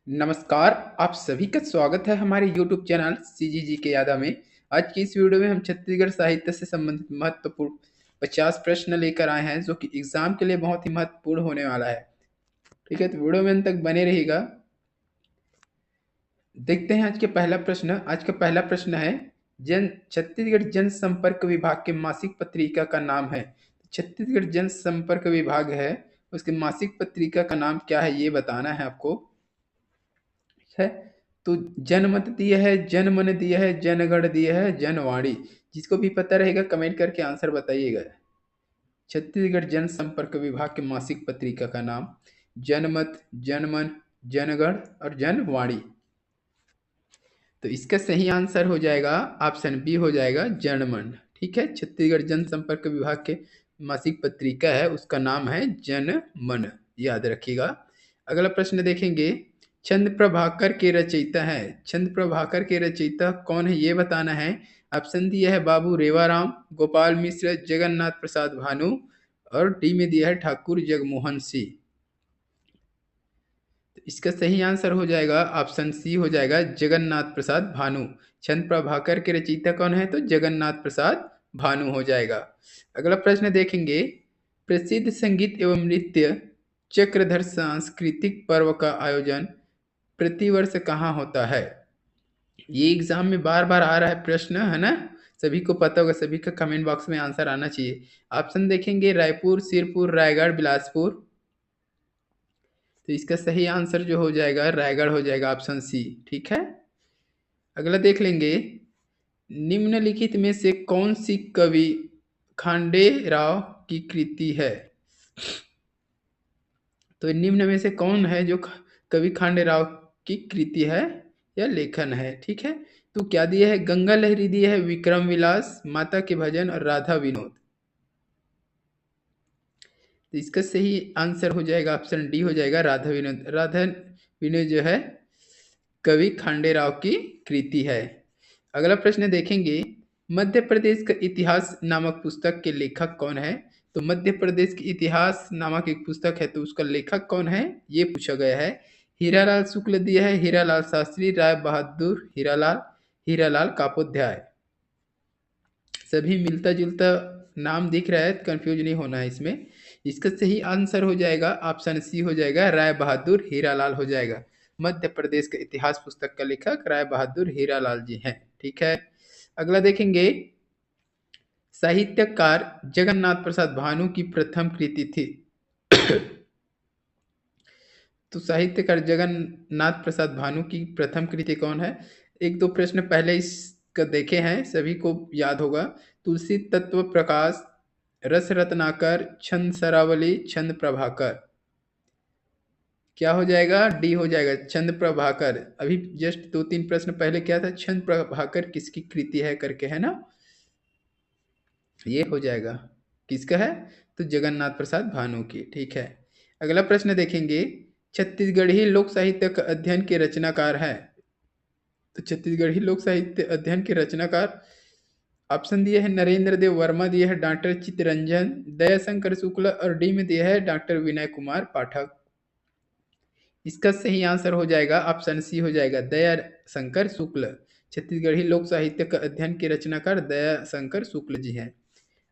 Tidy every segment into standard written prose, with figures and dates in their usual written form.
नमस्कार, आप सभी का स्वागत है हमारे YouTube चैनल सीजीजी के यादव में। आज की इस वीडियो में हम छत्तीसगढ़ साहित्य से संबंधित महत्वपूर्ण 50 प्रश्न लेकर आए हैं जो कि एग्जाम के लिए बहुत ही महत्वपूर्ण होने वाला है। ठीक है, तो वीडियो में अंत तक बने रहिएगा। देखते हैं आज के पहला प्रश्न। आज का पहला प्रश्न है, छत्तीसगढ़ जनसंपर्क विभाग के मासिक पत्रिका का नाम है। छत्तीसगढ़ जनसंपर्क विभाग है, उसके मासिक पत्रिका का नाम क्या है ये बताना है आपको। है तो जनमत दिया है, जनमन दिया है, जनगण दिया है, जनवाणी। जिसको भी पता रहेगा कमेंट करके आंसर बताइएगा। छत्तीसगढ़ जनसंपर्क विभाग के मासिक पत्रिका का नाम जनमत, जनमन, जनगण और जनवाणी। तो इसका सही आंसर हो जाएगा ऑप्शन बी हो जाएगा जनमन। ठीक है, छत्तीसगढ़ जनसंपर्क विभाग के मासिक पत्रिका है, उसका नाम है जनमन, याद रखिएगा। अगला प्रश्न देखेंगे, छंद प्रभाकर के रचयिता है। छंद प्रभाकर के रचयिता कौन है ये बताना है। ऑप्शन दिया है बाबू रेवाराम, गोपाल मिश्र, जगन्नाथ प्रसाद भानु और डी में दिया है ठाकुर जगमोहन सिंह। तो इसका सही आंसर हो जाएगा ऑप्शन सी हो जाएगा जगन्नाथ प्रसाद भानु। छंद प्रभाकर के रचयिता कौन है तो जगन्नाथ प्रसाद भानु हो जाएगा। अगला प्रश्न देखेंगे, प्रसिद्ध संगीत एवं नृत्य चक्रधर सांस्कृतिक पर्व का आयोजन प्रतिवर्ष कहाँ होता है। ये एग्जाम में बार बार आ रहा है प्रश्न, है ना। सभी को पता होगा, सभी का कमेंट बॉक्स में आंसर आना चाहिए। ऑप्शन देखेंगे रायपुर, सिरपुर, रायगढ़, बिलासपुर। तो इसका सही आंसर जो हो जाएगा रायगढ़ हो जाएगा, ऑप्शन सी। ठीक है, अगला देख लेंगे, निम्नलिखित में से कौन सी कवि खांडे राव की कृति है। तो निम्न में से कौन है जो कवि खांडे राव की कृति है या लेखन है। ठीक है, तो क्या दिया है, गंगा लहरी दिया है, विक्रम विलास, माता के भजन और राधा विनोद। तो इसका सही आंसर हो जाएगा ऑप्शन डी हो जाएगा राधा विनोद। राधा विनोद जो है कवि खांडे राव की कृति है। अगला प्रश्न देखेंगे, मध्य प्रदेश का इतिहास नामक पुस्तक के लेखक कौन है। तो मध्य प्रदेश की इतिहास नामक एक पुस्तक है, तो उसका लेखक कौन है ये पूछा गया है। हीरालाल शुक्ल दिया है, हीरालाल शास्त्री, राय बहादुर, हीरालाल कापोध्याय। सभी मिलता जुलता नाम दिख रहा है, कंफ्यूज नहीं होना है इसमें। इसका सही आंसर हो जाएगा ऑप्शन सी हो जाएगा राय बहादुर हीरालाल हो जाएगा। मध्य प्रदेश के इतिहास पुस्तक का लेखक राय बहादुर हीरालाल जी हैं। ठीक है, अगला देखेंगे, साहित्यकार जगन्नाथ प्रसाद भानु की प्रथम कृति थी। तो साहित्यकार जगन्नाथ प्रसाद भानु की प्रथम कृति कौन है। एक दो प्रश्न पहले इसका देखे हैं, सभी को याद होगा। तुलसी तत्व प्रकाश, रस रत्नाकर, छंद सरावली, छंद प्रभाकर। क्या हो जाएगा, डी हो जाएगा छंद प्रभाकर। अभी जस्ट दो तीन प्रश्न पहले क्या था, छंद प्रभाकर किसकी कृति है करके, है ना। ये हो जाएगा किसका है तो जगन्नाथ प्रसाद भानु की। ठीक है, अगला प्रश्न देखेंगे, छत्तीसगढ़ी लोक साहित्य का अध्ययन के रचनाकार है। तो छत्तीसगढ़ी लोक साहित्य अध्ययन के रचनाकार ऑप्शन दिए है नरेंद्र देव वर्मा दिए है, डॉक्टर चित्तरंजन, दयाशंकर शुक्ल और डी में दिया है डॉक्टर विनय कुमार पाठक। इसका सही आंसर हो जाएगा ऑप्शन सी हो जाएगा दयाशंकर शुक्ल। छत्तीसगढ़ी लोक साहित्य का अध्ययन के रचनाकार दयाशंकर शुक्ल जी हैं।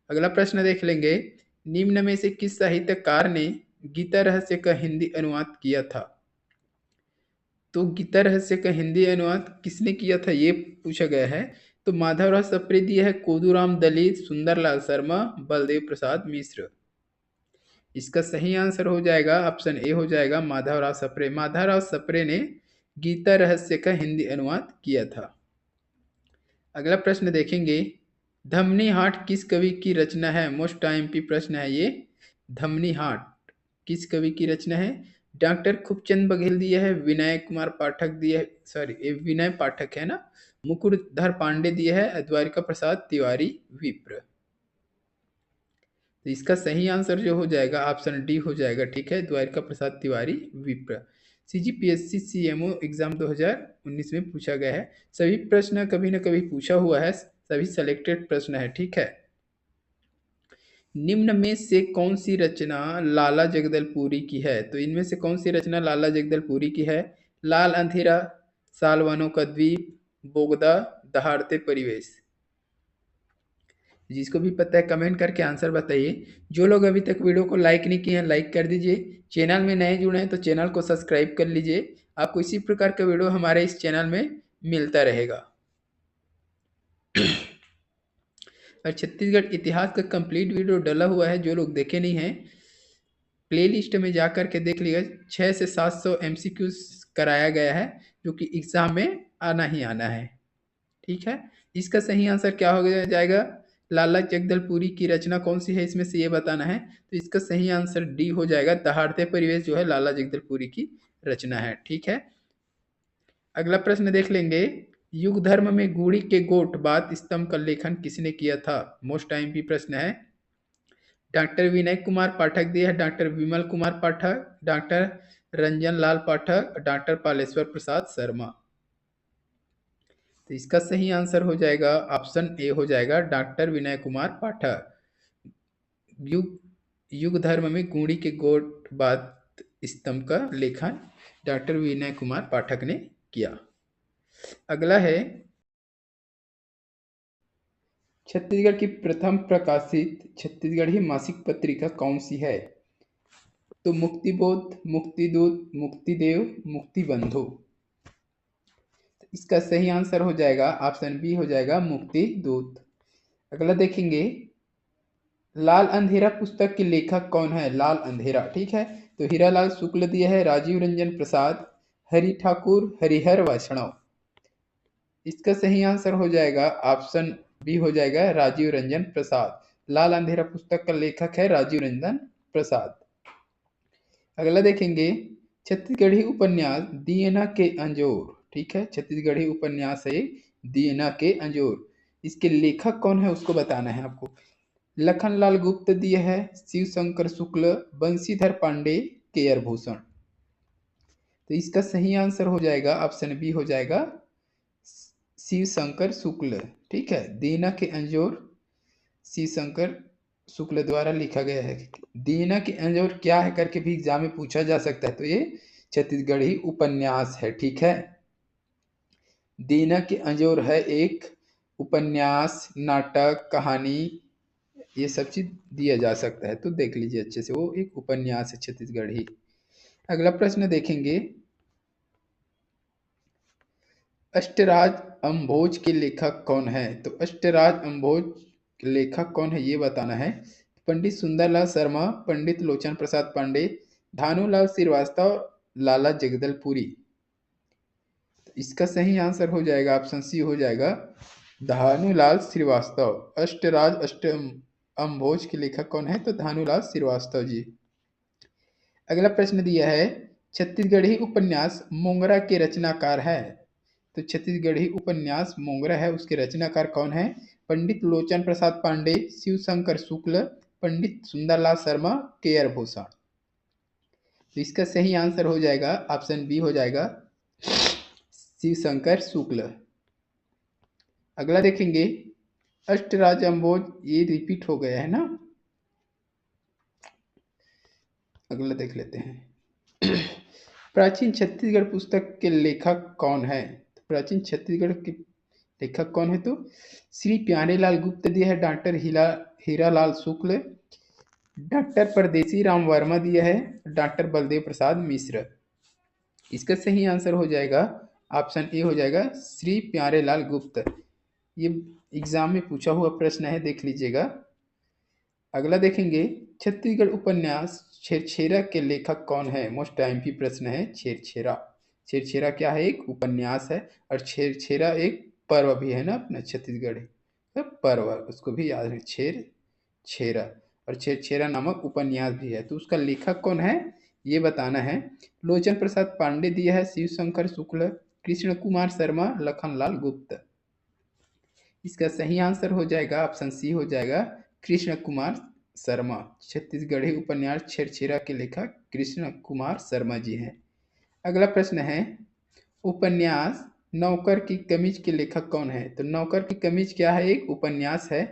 अगला प्रश्न देख लेंगे, निम्न में से किस साहित्यकार ने गीता रहस्य का हिंदी अनुवाद किया था। तो गीता रहस्य का हिंदी अनुवाद किसने किया था ये पूछा गया है। तो माधवराव सप्रे दिया है, कोदूराम दलित, सुंदरलाल शर्मा, बलदेव प्रसाद मिश्र। इसका सही आंसर हो जाएगा ऑप्शन ए हो जाएगा माधवराव सप्रे। माधवराव सप्रे ने गीता रहस्य का हिंदी अनुवाद किया था। अगला प्रश्न देखेंगे, धमनी हाट किस कवि की रचना है। मोस्ट एमपी प्रश्न है ये। धमनी हाट किस कवि की रचना है। डॉक्टर खूबचंद बघेल दिया है, विनय कुमार पाठक दिया है, सॉरी विनय पाठक है ना, मुकुटधर पांडे दिया है, द्वारिका प्रसाद तिवारी विप्र। तो इसका सही आंसर जो हो जाएगा ऑप्शन डी हो जाएगा। ठीक है, द्वारिका प्रसाद तिवारी विप्र। सीजीपीएससी सीएमओ एग्जाम 2019 में पूछा गया है। सभी प्रश्न कभी न कभी पूछा हुआ है, सभी सेलेक्टेड प्रश्न है। ठीक है, निम्न में से कौन सी रचना लाला जगदलपुरी की है। तो इनमें से कौन सी रचना लाला जगदलपुरी की है। लाल अंधेरा, सालवनों का द्वीप, बोगदा, दहाड़ते परिवेश। जिसको भी पता है कमेंट करके आंसर बताइए। जो लोग अभी तक वीडियो को लाइक नहीं किए हैं लाइक कर दीजिए। चैनल में नए जुड़े हैं तो चैनल को सब्सक्राइब कर लीजिए। आपको इसी प्रकार का वीडियो हमारे इस चैनल में मिलता रहेगा। और छत्तीसगढ़ इतिहास का कंप्लीट वीडियो डला हुआ है, जो लोग देखे नहीं हैं प्लेलिस्ट में जा कर के देख लीजिए। 600 से 700 MCQs कराया गया है, जो कि एग्जाम में आना ही आना है। ठीक है, इसका सही आंसर क्या हो जाएगा? लाला जगदलपुरी की रचना कौन सी है, इसमें से ये बताना है। तो इसका सही आंसर डी हो जाएगा, दहाड़ते परिवेश जो है लाला जगदलपुरी की रचना है। ठीक है, अगला प्रश्न देख लेंगे। युग धर्म में गुड़ी के गोट बात स्तंभ का लेखन किसने किया था? मोस्ट टाइम भी प्रश्न है। डॉक्टर विनय कुमार पाठक दिया है, डॉक्टर विमल कुमार पाठक, डॉक्टर रंजन लाल पाठक, डॉक्टर पालेश्वर प्रसाद शर्मा। तो इसका सही आंसर हो जाएगा ऑप्शन ए हो जाएगा, डॉक्टर विनय कुमार पाठक। युग युग धर्म में गुड़ी के गोट बात स्तंभ का लेखन डॉक्टर विनय कुमार पाठक ने किया। अगला है, छत्तीसगढ़ की प्रथम प्रकाशित छत्तीसगढ़ी मासिक पत्रिका कौन सी है? तो मुक्तिबोध, मुक्तिदूत, मुक्तिदेव, मुक्तिबंधु। इसका सही आंसर हो जाएगा ऑप्शन बी हो जाएगा, मुक्तिदूत। अगला देखेंगे, लाल अंधेरा पुस्तक के लेखक कौन है? लाल अंधेरा, ठीक है, तो हीरालाल शुक्ल दिया है, राजीव रंजन प्रसाद, हरि ठाकुर, हरिहर वैष्णव। इसका सही आंसर हो जाएगा ऑप्शन बी हो जाएगा, राजीव रंजन प्रसाद। लाल अंधेरा पुस्तक का लेखक है राजीव रंजन प्रसाद। अगला देखेंगे, छत्तीसगढ़ी उपन्यास दियना के अंजोर, ठीक है, छत्तीसगढ़ी उपन्यास है दियना के अंजोर। इसके लेखक कौन है उसको बताना है आपको। लखनलाल गुप्त दिए है, शिव शंकर शुक्ल, बंशीधर पांडे, केयर भूषण। तो इसका सही आंसर हो जाएगा ऑप्शन बी हो जाएगा, शिव शंकर शुक्ल। ठीक है, दीना के अंजोर शिव शंकर शुक्ल द्वारा लिखा गया है। दीना के अंजोर क्या है करके भी एग्जाम में पूछा जा सकता है, तो ये छत्तीसगढ़ी उपन्यास है। ठीक है, दीना के अंजोर है एक उपन्यास, नाटक, कहानी, ये सब चीज दिया जा सकता है, तो देख लीजिए अच्छे से, वो एक उपन्यास है छत्तीसगढ़ी। अगला प्रश्न देखेंगे, अष्टराज अम्भोज के लेखक कौन है? तो अष्टराज अम्भोज के लेखक कौन है ये बताना है। पंडित सुंदरलाल शर्मा, पंडित लोचन प्रसाद पांडे, भानुलाल श्रीवास्तव, लाला जगदलपुरी। तो इसका सही आंसर हो जाएगा ऑप्शन सी हो जाएगा, भानुलाल श्रीवास्तव। अष्टराज अम्भोज के लेखक कौन है? तो भानुलाल श्रीवास्तव जी। अगला प्रश्न दिया है, छत्तीसगढ़ी उपन्यास मोंगरा के रचनाकार है। तो छत्तीसगढ़ी उपन्यास मोंगरा है, उसके रचनाकार कौन है? पंडित लोचन प्रसाद पांडे, शिव शंकर शुक्ल, पंडित सुंदरलाल शर्मा, केयर भूषण। तो इसका सही आंसर हो जाएगा ऑप्शन बी हो जाएगा, शिव शंकर शुक्ल। अगला देखेंगे, अष्टराज अम्भोज, ये रिपीट हो गया है ना। अगला देख लेते हैं, प्राचीन छत्तीसगढ़ पुस्तक के लेखक कौन है? प्राचीन छत्तीसगढ़ के लेखक कौन है? तो श्री प्यारेलाल गुप्त दिया है, डॉक्टर हीरालाल शुक्ल, डॉक्टर परदेसी राम वर्मा दिया है, डॉक्टर बलदेव प्रसाद मिश्र। इसका सही आंसर हो जाएगा ऑप्शन ए हो जाएगा, श्री प्यारेलाल गुप्त। ये एग्जाम में पूछा हुआ प्रश्न है, देख लीजिएगा। अगला देखेंगे, छत्तीसगढ़ उपन्यास छेरछेरा के लेखक कौन है? मोस्ट टाइम भी प्रश्न है, छेरछेरा। छेरछेरा क्या है? एक उपन्यास है, और छेरछेरा एक पर्व भी है ना अपना छत्तीसगढ़ी, तो पर्व उसको भी याद है, छेरा। और छेरछेरा नामक उपन्यास भी है, तो उसका लेखक कौन है ये बताना है। लोचन प्रसाद पांडे दिया है, शिव शंकर शुक्ल, कृष्ण कुमार शर्मा, लखनलाल गुप्त। इसका सही आंसर हो जाएगा ऑप्शन सी हो जाएगा, कृष्ण कुमार शर्मा। छत्तीसगढ़ी उपन्यास छेरछेरा के लेखक कृष्ण कुमार शर्मा जी हैं। अगला प्रश्न है, उपन्यास नौकर की कमीज के लेखक कौन है? तो नौकर की कमीज क्या है? एक उपन्यास है।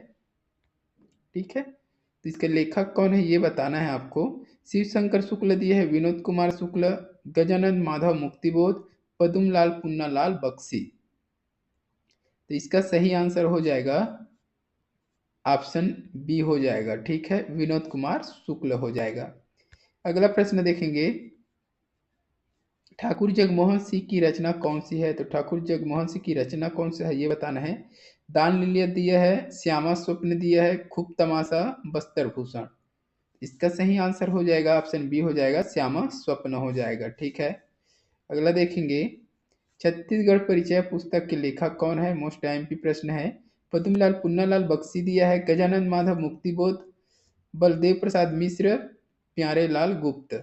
ठीक है, तो इसके लेखक कौन है ये बताना है आपको। शिव शंकर शुक्ल दिए है, विनोद कुमार शुक्ल, गजानंद माधव मुक्तिबोध, पदुमलाल पुन्नालाल बख्शी। तो इसका सही आंसर हो जाएगा ऑप्शन बी हो जाएगा। ठीक है, विनोद कुमार शुक्ल हो जाएगा। अगला प्रश्न देखेंगे, ठाकुर जगमोहन सिंह की रचना कौन सी है? तो ठाकुर जगमोहन सिंह की रचना कौन सी है ये बताना है। दान लीलिया दिया है, श्यामा स्वप्न दिया है, खूब तमाशा, बस्तर भूषण। इसका सही आंसर हो जाएगा ऑप्शन बी हो जाएगा, श्यामा स्वप्न हो जाएगा। ठीक है, अगला देखेंगे, छत्तीसगढ़ परिचय पुस्तक के लेखक कौन है? मोस्ट आईएमपी प्रश्न है। पद्मलाल पुन्नालाल बख्शी दिया है, गजानंद माधव मुक्तिबोध, बलदेव प्रसाद मिश्र, प्यारे लाल गुप्त।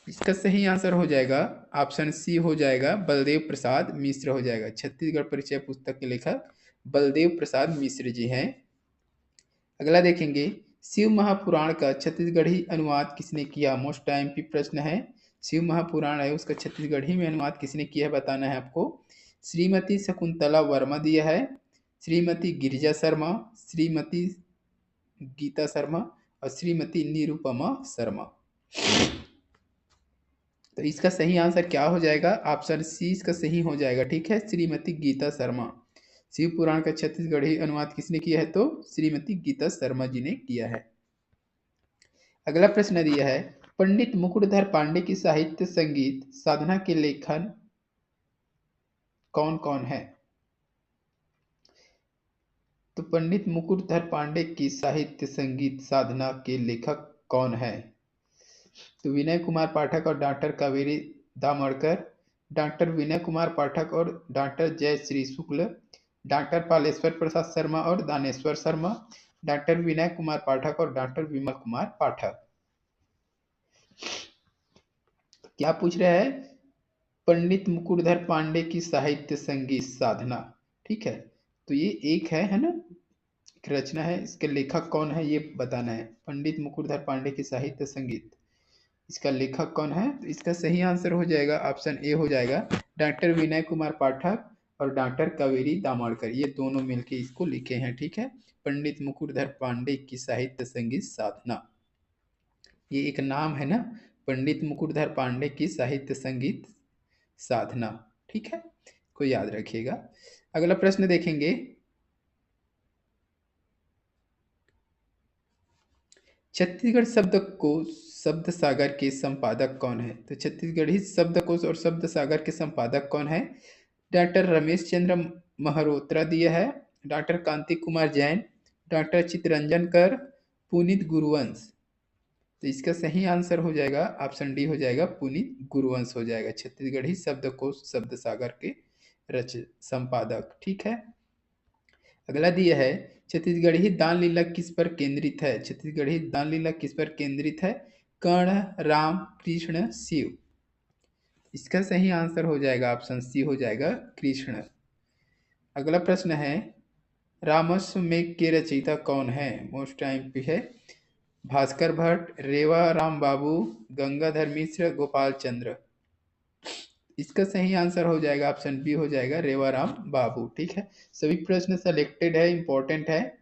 इसका सही आंसर हो जाएगा ऑप्शन सी हो जाएगा, बलदेव प्रसाद मिश्र हो जाएगा। छत्तीसगढ़ परिचय पुस्तक के लेखक बलदेव प्रसाद मिश्र जी हैं। अगला देखेंगे, शिव महापुराण का छत्तीसगढ़ी अनुवाद किसने किया? मोस्ट आईएमपी प्रश्न है। शिव महापुराण है उसका छत्तीसगढ़ी में अनुवाद किसने किया है बताना है आपको। श्रीमती शकुंतला वर्मा दिया है, श्रीमती गिरिजा शर्मा, श्रीमती गीता शर्मा और श्रीमती निरुपमा शर्मा। तो इसका सही आंसर क्या हो जाएगा? ऑप्शन सी इसका सही हो जाएगा। ठीक है, श्रीमती गीता शर्मा। शिव पुराण का छत्तीसगढ़ी अनुवाद किसने किया है? तो श्रीमती गीता शर्मा जी ने किया है। अगला प्रश्न दिया है, पंडित मुकुटधर पांडे की साहित्य संगीत साधना के लेखन कौन कौन है? तो पंडित मुकुटधर पांडे की साहित्य संगीत साधना के लेखक कौन है? तो विनय कुमार पाठक और डॉक्टर कावेरी दामड़कर, डॉक्टर विनय कुमार पाठक और डॉक्टर जयश्री शुक्ल, डॉक्टर पालेश्वर प्रसाद शर्मा और दानेश्वर शर्मा, डॉक्टर विनय कुमार पाठक और डॉक्टर विमल कुमार पाठक। क्या पूछ रहे हैं? पंडित मुकुटधर पांडे की साहित्य संगीत साधना। ठीक है, तो ये एक है ना, एक रचना है, इसके लेखक कौन है ये बताना है। पंडित मुकुटधर पांडे की साहित्य संगीत, इसका लेखक कौन है? तो इसका सही आंसर हो जाएगा ऑप्शन ए हो जाएगा, डॉक्टर विनय कुमार पाठक और डॉक्टर कावेरी दामड़कर, ये दोनों मिलकर इसको लिखे हैं। ठीक है, पंडित मुकुटधर पांडे की साहित्य संगीत साधना, ये एक नाम है ना, पंडित मुकुटधर पांडे की साहित्य संगीत साधना। ठीक है, को याद रखिएगा। अगला प्रश्न देखेंगे, छत्तीसगढ़ शब्दकोश शब्द सागर के संपादक कौन है? तो छत्तीसगढ़ी शब्दकोश और शब्द सागर के संपादक कौन है? डॉक्टर रमेश चंद्र महरोत्रा दिया है, डॉक्टर कांति कुमार जैन, डॉक्टर चितरंजन कर, पुनीत गुरुवंश। तो इसका सही आंसर हो जाएगा ऑप्शन डी हो जाएगा, पुनीत गुरुवंश हो जाएगा। छत्तीसगढ़ी शब्दकोश शब्द सागर के रच संपादक। ठीक है, अगला दिया है, छत्तीसगढ़ी दान लीला किस पर केंद्रित है? छत्तीसगढ़ी दान लीला किस पर केंद्रित है? कर्ण, राम, कृष्ण, शिव। इसका सही आंसर हो जाएगा ऑप्शन सी हो जाएगा, कृष्ण। अगला प्रश्न है, रामस्व मेघ के रचयिता कौन है? मोस्ट टाइम पे है, भास्कर भट्ट, रेवा राम बाबू, गंगाधर मिश्र, गोपाल चंद्र। इसका सही आंसर हो जाएगा ऑप्शन बी हो जाएगा, रेवाराम बाबू। ठीक है, सभी प्रश्न सेलेक्टेड है, इंपॉर्टेंट है।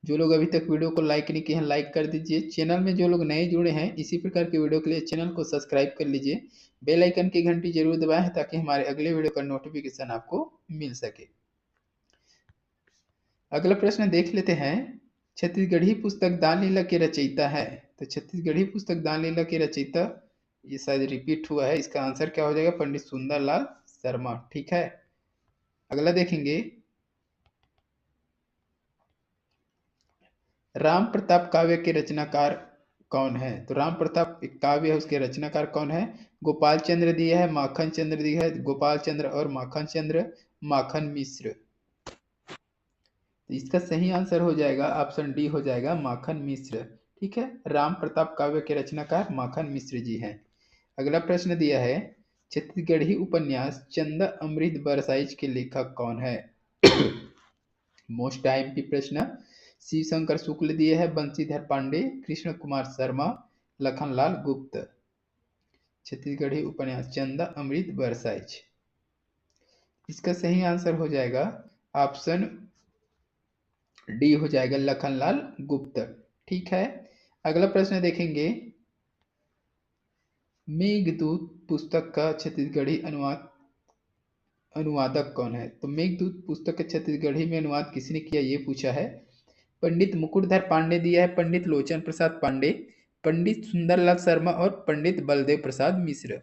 जो लोग अभी तक वीडियो को लाइक नहीं किए हैं लाइक कर दीजिए। चैनल में जो लोग नए जुड़े हैं इसी प्रकार के वीडियो के लिए चैनल को सब्सक्राइब कर लीजिए, बेल आइकन की घंटी जरूर दबाएं ताकि हमारे अगले वीडियो का नोटिफिकेशन आपको मिल सके। अगला प्रश्न देख लेते हैं, छत्तीसगढ़ी पुस्तक दान लीला के रचयिता है? तो छत्तीसगढ़ी पुस्तक दान लीला के रचयिता, ये शायद रिपीट हुआ है, इसका आंसर क्या हो जाएगा? पंडित सुंदरलाल शर्मा। ठीक है, अगला देखेंगे, राम प्रताप काव्य के रचनाकार कौन है? तो राम प्रताप एक काव्य है, उसके रचनाकार कौन है? गोपाल चंद्र दिया है, माखन चंद्र दिया है, गोपाल चंद्र और माखन चंद्र, माखन मिश्र। तो इसका सही आंसर हो जाएगा ऑप्शन डी हो जाएगा, माखन मिश्र। ठीक है, राम प्रताप काव्य के रचनाकार माखन मिश्र जी हैं। अगला प्रश्न दिया है, छत्तीसगढ़ी उपन्यास चंदा अमृत बरसाइच के लेखक कौन है? मोस्ट आईएमपी प्रश्न, शिव शंकर शुक्ल दिए है, बंशीधर पांडे, कृष्ण कुमार शर्मा, लखनलाल गुप्त। छत्तीसगढ़ी उपन्यास चंदा अमृत बरसाइच, इसका सही आंसर हो जाएगा ऑप्शन डी हो जाएगा, लखनलाल गुप्त। ठीक है, अगला प्रश्न देखेंगे, मेघदूत पुस्तक का छत्तीसगढ़ी अनुवादक कौन है? तो मेघदूत पुस्तक के छत्तीसगढ़ी में अनुवाद किसने किया, ये पूछा है। पंडित मुकुटधर पांडे दिया है, पंडित लोचन प्रसाद पांडे, पंडित सुंदरलाल शर्मा और पंडित बलदेव प्रसाद मिश्र।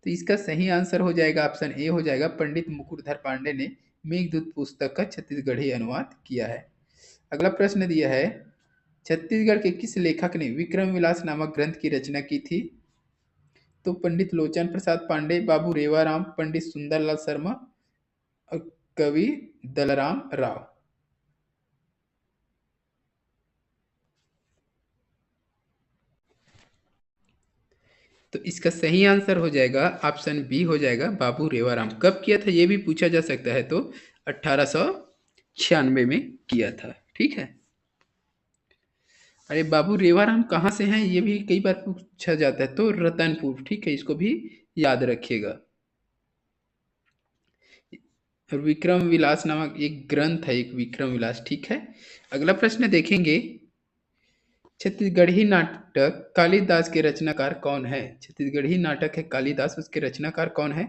तो इसका सही आंसर हो जाएगा ऑप्शन ए हो जाएगा, पंडित मुकुटधर पांडे ने मेघदूत पुस्तक का छत्तीसगढ़ी अनुवाद किया है। अगला प्रश्न दिया है, छत्तीसगढ़ के किस लेखक ने विक्रम विलास नामक ग्रंथ की रचना की थी? तो पंडित लोचन प्रसाद पांडे, बाबू रेवाराम, पंडित सुंदरलाल शर्मा और कवि दलराम राव। तो इसका सही आंसर हो जाएगा ऑप्शन बी हो जाएगा, बाबू रेवाराम। कब किया था ये भी पूछा जा सकता है, तो 1896 में किया था। ठीक है। अरे बाबू रेवाराम कहाँ से हैं ये भी कई बार पूछा जाता है, तो रतनपुर। ठीक है, इसको भी याद रखिएगा। और विक्रम विलास नामक एक ग्रंथ है, एक विक्रम विलास। ठीक है। अगला प्रश्न देखेंगे, छत्तीसगढ़ी नाटक कालिदास के रचनाकार कौन है? छत्तीसगढ़ी नाटक है कालिदास, उसके रचनाकार कौन है?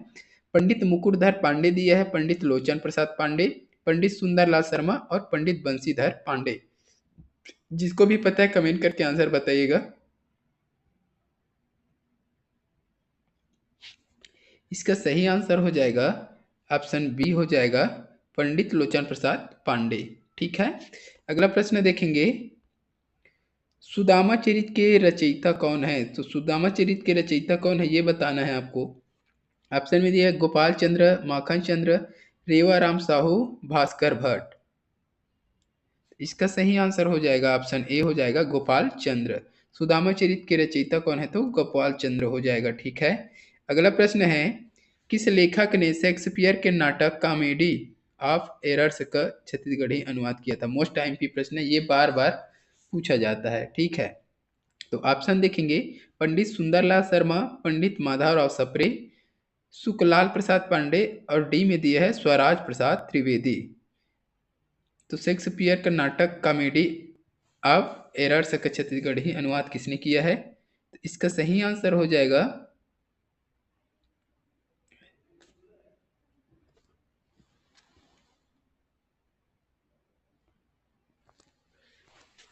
पंडित मुकुटधर पांडे दिया है, पंडित लोचन प्रसाद पांडे, पंडित सुंदरलाल शर्मा और पंडित बंशीधर पांडे। जिसको भी पता है कमेंट करके आंसर बताइएगा। इसका सही आंसर हो जाएगा ऑप्शन बी हो जाएगा, पंडित लोचन प्रसाद पांडे। ठीक है। अगला प्रश्न देखेंगे, सुदामा चरित के रचयिता कौन है? तो सुदामा चरित के रचयिता कौन है ये बताना है आपको। ऑप्शन में दिया है गोपाल चंद्र, माखन चंद्र, रेवाराम साहू, भास्कर भट्ट। इसका सही आंसर हो जाएगा ऑप्शन ए हो जाएगा, गोपाल चंद्र। सुदामा चरित के रचयिता कौन है? तो गोपाल चंद्र हो जाएगा। ठीक है। अगला प्रश्न है, किस लेखक ने शेक्सपियर के नाटक कॉमेडी ऑफ एरर्स का छत्तीसगढ़ी अनुवाद किया था? मोस्ट आईएमपी प्रश्न है, ये बार बार पूछा जाता है। ठीक है। तो ऑप्शन देखेंगे, पंडित सुंदरलाल शर्मा, पंडित माधवराव सप्रे, सुखलाल प्रसाद पांडे और डी में दिया है स्वराज प्रसाद त्रिवेदी। तो शेक्सपियर का नाटक कॉमेडी ऑफ एरर्स का छत्तीसगढ़ी अनुवाद किसने किया है? तो इसका सही आंसर हो जाएगा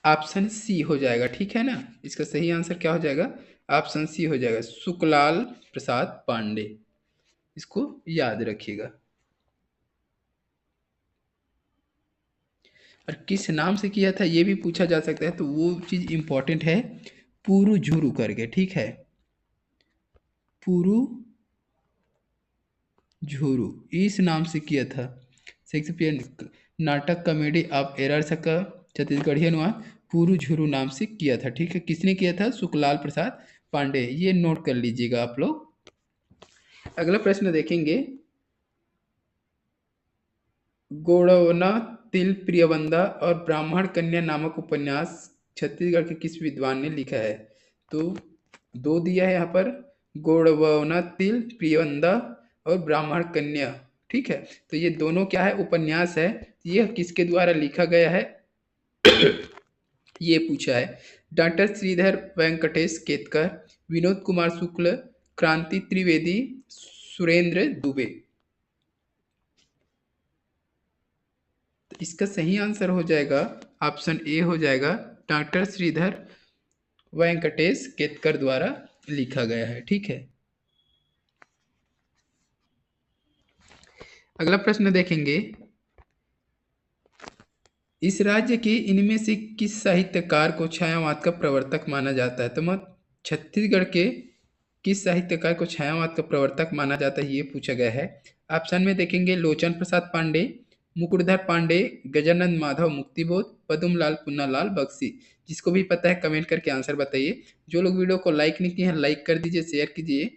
ऑप्शन सी हो जाएगा। ठीक है ना, इसका सही आंसर क्या हो जाएगा? ऑप्शन सी हो जाएगा, सुखलाल प्रसाद पांडे। इसको याद रखिएगा। और किस नाम से किया था ये भी पूछा जा सकता है, तो वो चीज़ इंपॉर्टेंट है, पुरु झुरु करके। ठीक है, पुरु झुरु इस नाम से किया था। शेक्सपियर नाटक कॉमेडी ऑफ एरर्स का छत्तीसगढ़ी अनुवाद पुरु झुरु नाम से किया था। ठीक है, किसने किया था? सुखलाल प्रसाद पांडे। ये नोट कर लीजिएगा आप लोग। अगला प्रश्न देखेंगे, गोड़वना तिल प्रियवंदा और ब्राह्मण कन्या नामक उपन्यास छत्तीसगढ़ के किस विद्वान ने लिखा है? तो दो दिया है यहाँ पर, गोड़वना तिल प्रियवंदा और ब्राह्मण कन्या। ठीक है, तो ये दोनों क्या है? उपन्यास है। यह किसके द्वारा लिखा गया है ये पूछा है। डॉक्टर श्रीधर वेंकटेश केतकर, विनोद कुमार शुक्ल, क्रांति त्रिवेदी, सुरेंद्र दुबे। तो इसका सही आंसर हो जाएगा ऑप्शन ए हो जाएगा, डॉक्टर श्रीधर वेंकटेश केतकर द्वारा लिखा गया है। ठीक है। अगला प्रश्न देखेंगे, इस राज्य के इनमें से किस साहित्यकार को छायावाद का प्रवर्तक माना जाता है? तो मत छत्तीसगढ़ के किस साहित्यकार को छायावाद का प्रवर्तक माना जाता है ये पूछा गया है। ऑप्शन में देखेंगे, लोचन प्रसाद पांडे, मुकुटधर पांडे, गजानंद माधव मुक्तिबोध, पदुमलाल पुन्नालाल बख्शी। जिसको भी पता है कमेंट करके आंसर बताइए। जो लोग वीडियो को लाइक नहीं किए हैं लाइक कर दीजिए, शेयर कीजिए।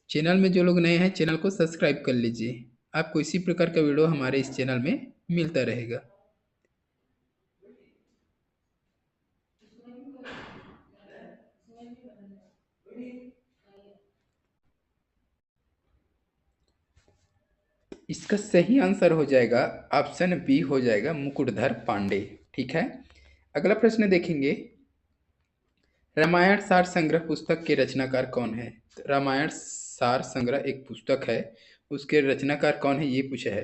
चैनल में जो लोग नए हैं चैनल को सब्सक्राइब कर लीजिए। आपको इसी प्रकार का वीडियो हमारे इस चैनल में मिलता रहेगा। इसका सही आंसर हो जाएगा ऑप्शन बी हो जाएगा, मुकुटधर पांडे। ठीक है। अगला प्रश्न देखेंगे, रामायण सार संग्रह पुस्तक के रचनाकार कौन है? तो रामायण सार संग्रह एक पुस्तक है, उसके रचनाकार कौन है ये पूछा है।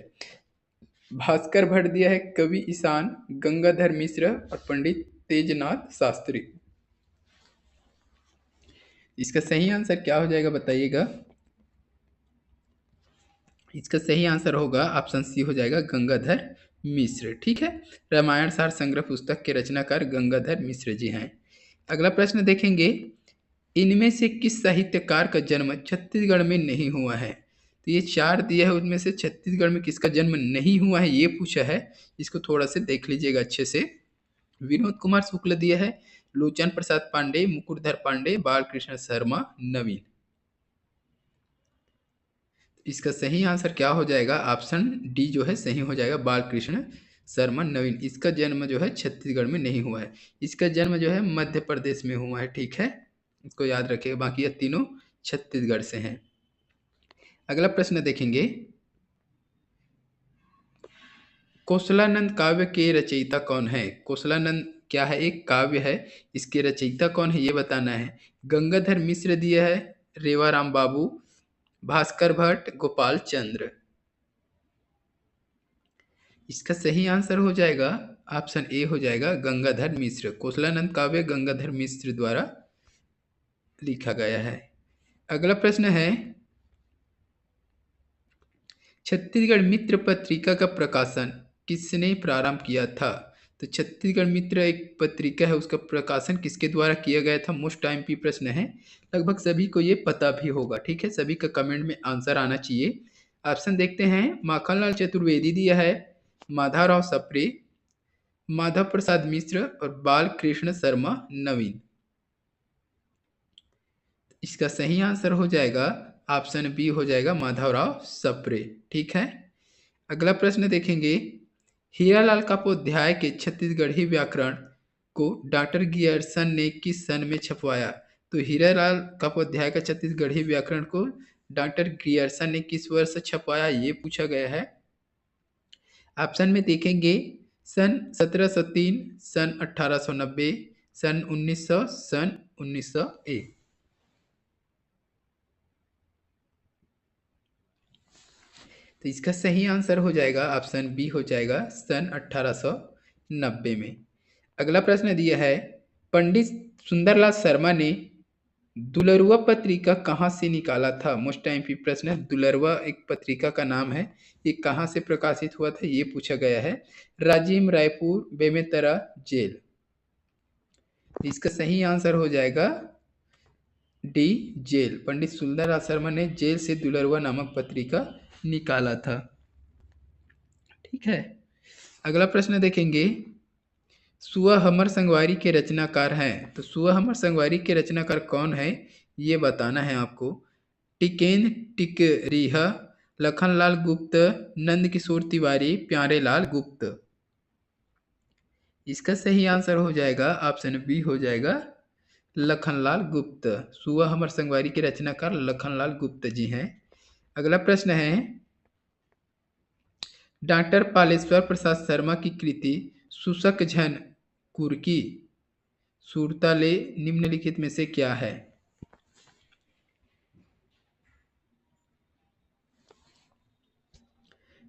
भास्कर भट्ट दिया है कवि ईशान, गंगाधर मिश्र और पंडित तेजनाथ शास्त्री। इसका सही आंसर क्या हो जाएगा बताइएगा। इसका सही आंसर होगा ऑप्शन सी हो जाएगा गंगाधर मिश्र। ठीक है, रामायण सार संग्रह पुस्तक के रचनाकार गंगाधर मिश्र जी हैं। अगला प्रश्न देखेंगे, इनमें से किस साहित्यकार का जन्म छत्तीसगढ़ में नहीं हुआ है? तो ये चार दिया है, उनमें से छत्तीसगढ़ में किसका जन्म नहीं हुआ है ये पूछा है। इसको थोड़ा से देख लीजिएगा अच्छे से। विनोद कुमार शुक्ल दिया है, लोचन प्रसाद पांडे, मुकुटधर पांडे, बालकृष्ण शर्मा, नवीन। इसका सही आंसर क्या हो जाएगा? ऑप्शन डी जो है सही हो जाएगा, बालकृष्ण शर्मा नवीन। इसका जन्म जो है छत्तीसगढ़ में नहीं हुआ है, इसका जन्म जो है मध्य प्रदेश में हुआ है। ठीक है, इसको याद रखिएगा, बाकी ये तीनों छत्तीसगढ़ से हैं। अगला प्रश्न देखेंगे, कोसलानंद काव्य के रचयिता कौन है? कोसलानंद क्या है? एक काव्य है, इसके रचयिता कौन है ये बताना है। गंगाधर मिश्र दिया है, रेवाराम बाबू, भास्कर भट्ट, गोपाल चंद्र। इसका सही आंसर हो जाएगा ऑप्शन ए हो जाएगा गंगाधर मिश्र। कोसलानंद काव्य गंगाधर मिश्र द्वारा लिखा गया है। अगला प्रश्न है, छत्तीसगढ़ मित्र पत्रिका का प्रकाशन किसने प्रारंभ किया था? तो छत्तीसगढ़ मित्र एक पत्रिका है, उसका प्रकाशन किसके द्वारा किया गया था? मोस्ट टाइम पी प्रश्न है, लगभग सभी को ये पता भी होगा। ठीक है, सभी का कमेंट में आंसर आना चाहिए। ऑप्शन देखते हैं, माखनलाल चतुर्वेदी दिया है, माधवराव सप्रे, माधव प्रसाद मिश्र और बालकृष्ण शर्मा नवीन। इसका सही आंसर हो जाएगा ऑप्शन बी हो जाएगा माधवराव सप्रे। ठीक है, अगला प्रश्न देखेंगे, हीरालाल कापोध्याय के छत्तीसगढ़ी व्याकरण को डॉक्टर गियर्सन ने किस सन में छपवाया? तो हीरालाल कापोध्याय का छत्तीसगढ़ी व्याकरण को डॉक्टर गियर्सन ने किस वर्ष छपवाया ये पूछा गया है। ऑप्शन में देखेंगे, सन 1703, सन 1890, सन 1900, सन 1901। तो इसका सही आंसर हो जाएगा ऑप्शन बी हो जाएगा सन 1890 में। अगला प्रश्न दिया है, पंडित सुंदरलाल शर्मा ने दुलरुआ पत्रिका कहाँ से निकाला था? मोस्ट टाइम पी प्रश्न है, दुलरुआ एक पत्रिका का नाम है, ये कहाँ से प्रकाशित हुआ था ये पूछा गया है। राजिम, रायपुर, बेमेतरा, जेल। इसका सही आंसर हो जाएगा डी जेल। पंडित सुंदरलाल शर्मा ने जेल से दुलरुआ नामक पत्रिका निकाला था। ठीक है, अगला प्रश्न देखेंगे, सुआ हमर संगवारी के रचनाकार हैं। तो सुआ हमर संगवारी के रचनाकार कौन है ये बताना है आपको। टिकेन टिकरिहा, लखनलाल गुप्त, नंद किशोर तिवारी, प्यारेलाल गुप्त। इसका सही आंसर हो जाएगा ऑप्शन बी हो जाएगा लखनलाल गुप्त। सुआ हमर संगवारी के रचनाकार लखनलाल गुप्त जी हैं। अगला प्रश्न है, डॉक्टर पालेश्वर प्रसाद शर्मा की कृति शुष्क झन कुर्की सूरताले निम्नलिखित में से क्या है?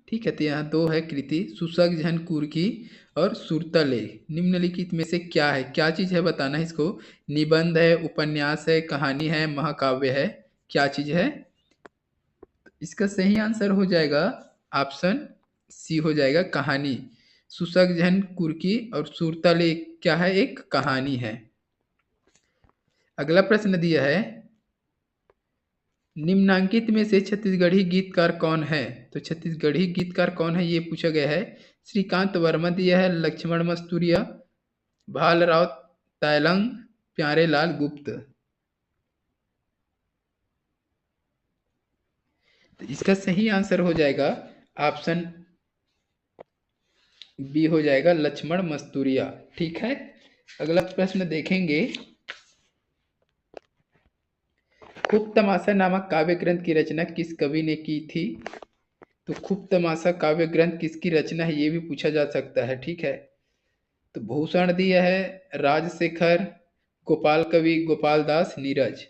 ठीक है, तो यहाँ दो है कृति, शुष्क झन कुर्की और सूरताले। निम्नलिखित में से क्या है, क्या चीज है बताना है इसको। निबंध है, उपन्यास है, कहानी है, महाकाव्य है, क्या चीज है? इसका सही आंसर हो जाएगा ऑप्शन सी हो जाएगा कहानी। शुष्क झन कुर्की और सूरताले क्या है? एक कहानी है। अगला प्रश्न दिया है, निम्नांकित में से छत्तीसगढ़ी गीतकार कौन है? तो छत्तीसगढ़ी गीतकार कौन है ये पूछा गया है। श्रीकांत वर्मा दिया है, लक्ष्मण मस्तूरिया, भालराव तैलंग, प्यारेलाल गुप्त। तो इसका सही आंसर हो जाएगा ऑप्शन बी हो जाएगा लक्ष्मण मस्तूरिया। ठीक है, अगला प्रश्न देखेंगे, खूब तमाशा नामक काव्य ग्रंथ की रचना किस कवि ने की थी? तो खूब तमाशा काव्य ग्रंथ किसकी रचना है ये भी पूछा जा सकता है। ठीक है, तो भूषण दिया है, राजशेखर, गोपाल कवि गोपाल दास नीरज।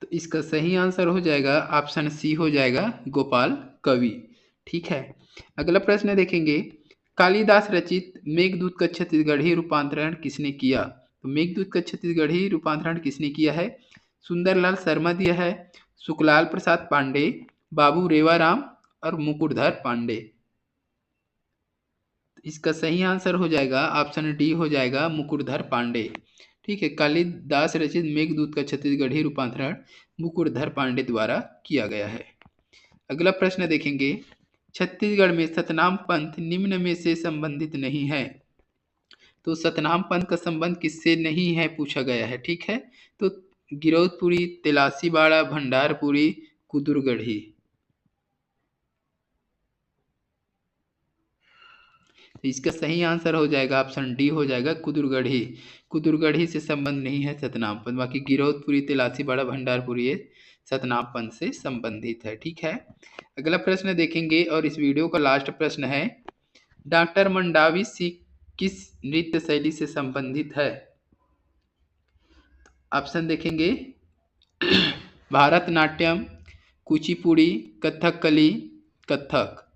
तो इसका सही आंसर हो जाएगा ऑप्शन सी हो जाएगा गोपाल कवि। ठीक है, अगला प्रश्न देखेंगे, कालिदास रचित मेघदूत का छत्तीसगढ़ी रूपांतरण किसने किया? तो मेघदूत का छत्तीसगढ़ी रूपांतरण किसने किया है? सुंदरलाल शर्मा दिया है, सुखलाल प्रसाद पांडे, बाबू रेवाराम और मुकुटधर पांडे। इसका सही आंसर हो जाएगा ऑप्शन डी हो जाएगा मुकुटधर पांडे। ठीक है, कालिदास रचित मेघदूत का छत्तीसगढ़ी रूपांतरण मुकुटधर पांडे द्वारा किया गया है। अगला प्रश्न देखेंगे, छत्तीसगढ़ में सतनाम पंथ निम्न में से संबंधित नहीं है। तो सतनाम पंथ का संबंध किससे नहीं है पूछा गया है। ठीक है, तो गिरौदपुरी, तेलासीबाड़ा, भंडारपुरी, कुदुरगढ़ी। तो इसका सही आंसर हो जाएगा ऑप्शन डी हो जाएगा कुदुरगढ़ी। कुदुरगढ़ी से संबंध नहीं है सतनाम पंथ, बाकी गिरौदपुरी, तेलासीबाड़ा, भंडारपुरी ये सतनाम पंथ से संबंधित है। ठीक है, अगला प्रश्न देखेंगे और इस वीडियो का लास्ट प्रश्न है, डॉक्टर मंडावी सिख किस नृत्य शैली से संबंधित है? ऑप्शन देखेंगे, भारतनाट्यम, कुचिपुड़ी, कथकली, कथक।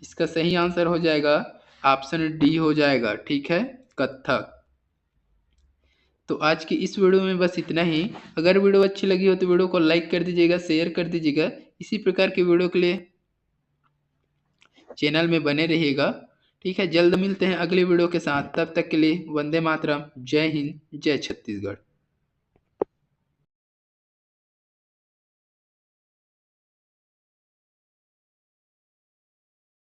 इसका सही आंसर हो जाएगा ऑप्शन डी हो जाएगा। ठीक है, कथक। तो आज की इस वीडियो में बस इतना ही। अगर वीडियो अच्छी लगी हो तो वीडियो को लाइक कर दीजिएगा, शेयर कर दीजिएगा। इसी प्रकार की वीडियो के लिए चैनल में बने रहिएगा। ठीक है, जल्द मिलते हैं अगले वीडियो के साथ, तब तक के लिए वंदे मातरम, जय हिंद, जय छत्तीसगढ़।